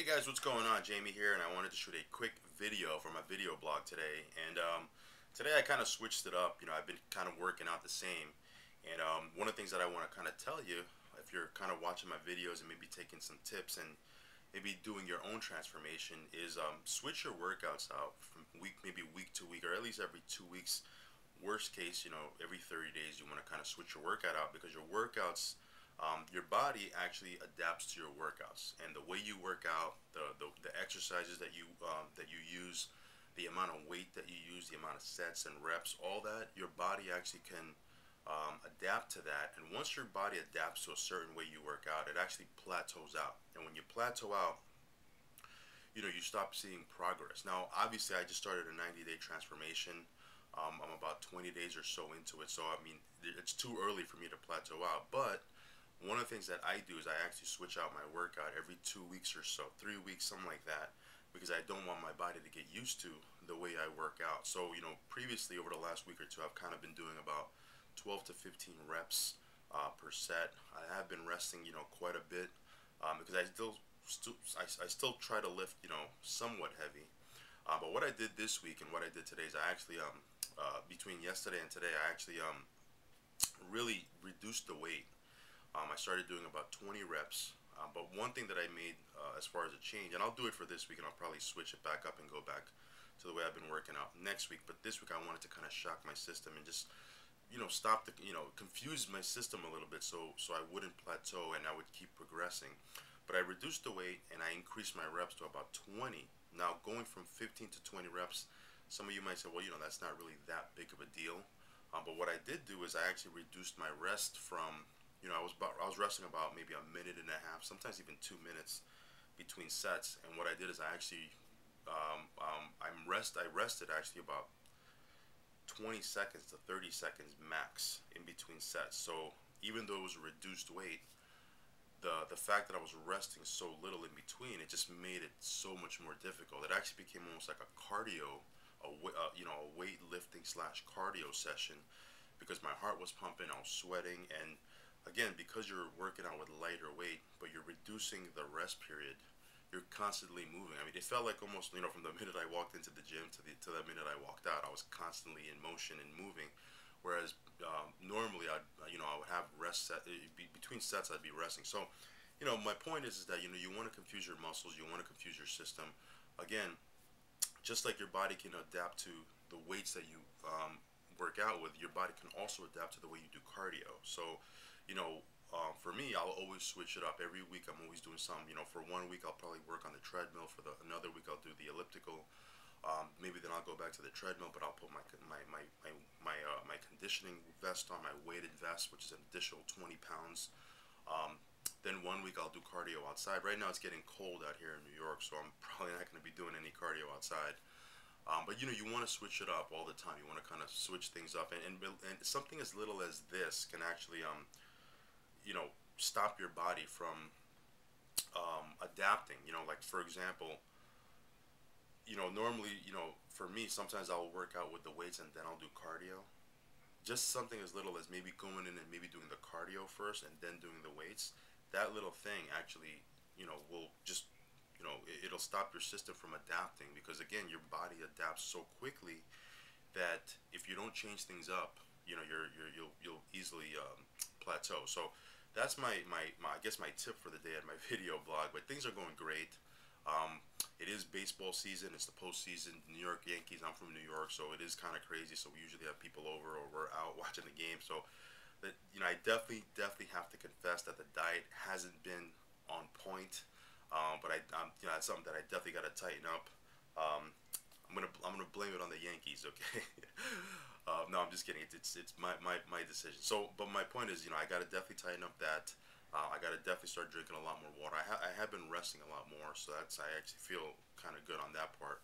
Hey guys, what's going on? Jamie here, and I wanted to shoot a quick video for my video blog today. And today I kind of switched it up. I've been kind of working out the same. And one of the things that I want to kind of tell you, if you're kind of watching my videos and maybe taking some tips and maybe doing your own transformation, is switch your workouts out from maybe week to week, or at least every 2 weeks. Worst case, every 30 days you want to kind of switch your workout out because your workouts, your body actually adapts to your workouts, and the way you work out, the exercises that you use, the amount of weight that you use, the amount of sets and reps, all that, your body actually can adapt to that. And once your body adapts to a certain way you work out, it actually plateaus out. And when you plateau out, you stop seeing progress. Now, obviously, I just started a 90-day transformation. I'm about 20 days or so into it, so I mean, it's too early for me to plateau out. But one of the things that I do is I actually switch out my workout every 2 weeks or so, 3 weeks, something like that, because I don't want my body to get used to the way I work out. So, previously over the last week or two, I've kind of been doing about 12 to 15 reps per set. I have been resting, quite a bit because I still try to lift, somewhat heavy. But what I did this week and what I did today is I actually between yesterday and today I actually really reduced the weight. I started doing about 20 reps. But one thing that I made as far as a change, and I'll do it for this week, and I'll probably switch it back up and go back to the way I've been working out next week. But this week I wanted to kind of shock my system and just stop the confuse my system a little bit, so I wouldn't plateau and I would keep progressing. But I reduced the weight and I increased my reps to about 20. Now, going from 15 to 20 reps, some of you might say, well, that's not really that big of a deal. But what I did do is I actually reduced my rest from, I was resting about maybe a minute and a half, sometimes even 2 minutes between sets. And what I did is I actually, I rested actually about 20 seconds to 30 seconds max in between sets. So even though it was a reduced weight, the fact that I was resting so little in between, it just made it so much more difficult. It actually became almost like a cardio, a weightlifting slash cardio session, because my heart was pumping, I was sweating, and again, because you're working out with lighter weight, but you're reducing the rest period, you're constantly moving. I mean, it felt like almost, from the minute I walked into the gym to the minute I walked out, I was constantly in motion and moving. Whereas normally I would have rest between sets I'd be resting. So my point is that you want to confuse your muscles, you want to confuse your system. Again, just like your body can adapt to the weights that you work out with, your body can also adapt to the way you do cardio. So for me, I'll always switch it up. Every week I'm always doing something. For one week I'll probably work on the treadmill. For another week I'll do the elliptical. Maybe then I'll go back to the treadmill, but I'll put my conditioning vest on, my weighted vest, which is an additional 20 pounds. Then one week I'll do cardio outside. Right now it's getting cold out here in New York, so I'm probably not going to be doing any cardio outside. But you want to switch it up all the time. You want to kind of switch things up, and something as little as this can actually stop your body from adapting. Like for example, normally, for me, sometimes I'll work out with the weights and then I'll do cardio. Just something as little as maybe going in and maybe doing the cardio first and then doing the weights. That little thing actually, will just, it'll stop your system from adapting, because again, your body adapts so quickly that if you don't change things up, you'll easily plateau. So that's my I guess my tip for the day at my video blog. But things are going great. Um, it is baseball season. It's the postseason. New York Yankees. I'm from New York, so it is kind of crazy. So we usually have people over, or we're out watching the game. So that I definitely have to confess that the diet hasn't been on point. But that's something that I definitely got to tighten up. Um, I'm gonna blame it on the Yankees. Okay. No, I'm just kidding. It's my decision. So, but my point is, I got to definitely tighten up that. I got to definitely start drinking a lot more water. I have been resting a lot more, so I actually feel kind of good on that part.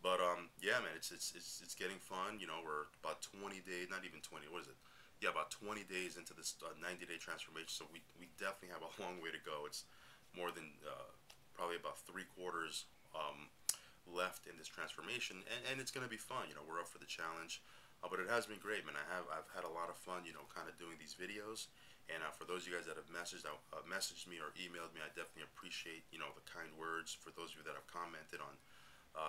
But yeah, man, it's getting fun. We're about 20 days, not even 20. What is it? Yeah, about 20 days into this 90-day transformation. So we definitely have a long way to go. It's more than probably about three-quarters left in this transformation, and it's gonna be fun. We're up for the challenge. But it has been great, man. I've had a lot of fun, kind of doing these videos, And for those of you guys that have messaged me or emailed me, I definitely appreciate the kind words. For those of you that have commented on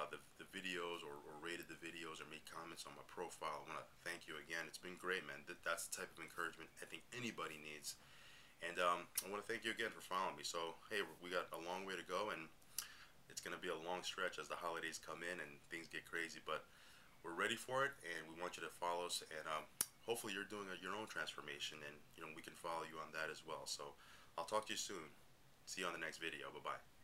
the videos, or rated the videos, or made comments on my profile, I want to thank you again. It's been great, man. That's the type of encouragement I think anybody needs. And I want to thank you again for following me. So hey, we got a long way to go, and it's going to be a long stretch as the holidays come in and things get crazy, but we're ready for it, and we want you to follow us. And hopefully you're doing your own transformation, and we can follow you on that as well. So I'll talk to you soon. See you on the next video. Bye bye.